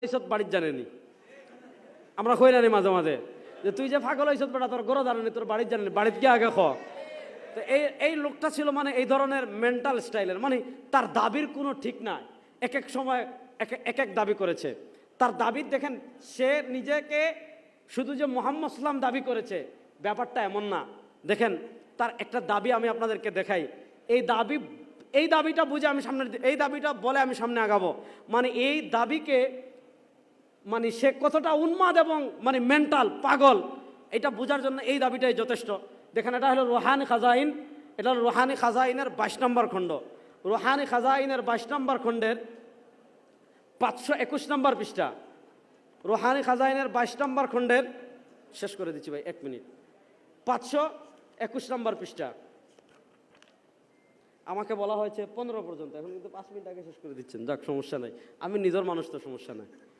এইসব বাড়ির জানেনি, আমরা কই না মাঝে মাঝে যে তুই যে পাগল হইছত বেটা, তোর গরো জানেনি, তোর বাড়ির জানেনি, বাড়িতে গিয়ে আগে খ। তো এই লোকটা ছিল মানে এই ধরনের মেন্টাল স্টাইলের, মানে তার দাবির কোনো ঠিক নাই, এক এক সময় এক এক দাবি করেছে। তার দাবি দেখেন, সে নিজেকে শুধু যে মুহাম্মদ সাল্লাম দাবি করেছে ব্যাপারটা এমন না। দেখেন তার একটা দাবি আমি আপনাদেরকে দেখাই, এই দাবিটা বুঝে আমি সামনে, এই দাবিটা বলে আমি সামনে আগাবো। মানে এই দাবিকে, মানে সে কতটা উন্মাদ এবং মানে মেন্টাল পাগল, এটা বোঝার জন্য এই দাবিটাই যথেষ্ট। দেখেন এটা হলো রুহানি খাজাইন, এটা হলো রুহানি খাজাইনের 22 নম্বর খণ্ড। রুহানি খাজাইনের 22 নম্বর খণ্ডের 521 নম্বর পৃষ্ঠা। রুহানি খাজাইনের 22 নম্বর খণ্ডের, শেষ করে দিচ্ছি ভাই 1 মিনিট, 521 নম্বর পৃষ্ঠা। আমাকে বলা হয়েছে 15 পর্যন্ত, এখন কিন্তু 5 মিনিট আগে শেষ করে দিচ্ছেন। যাক, সমস্যা নাই, আমি নিজের মানুষ তো, সমস্যা নাই।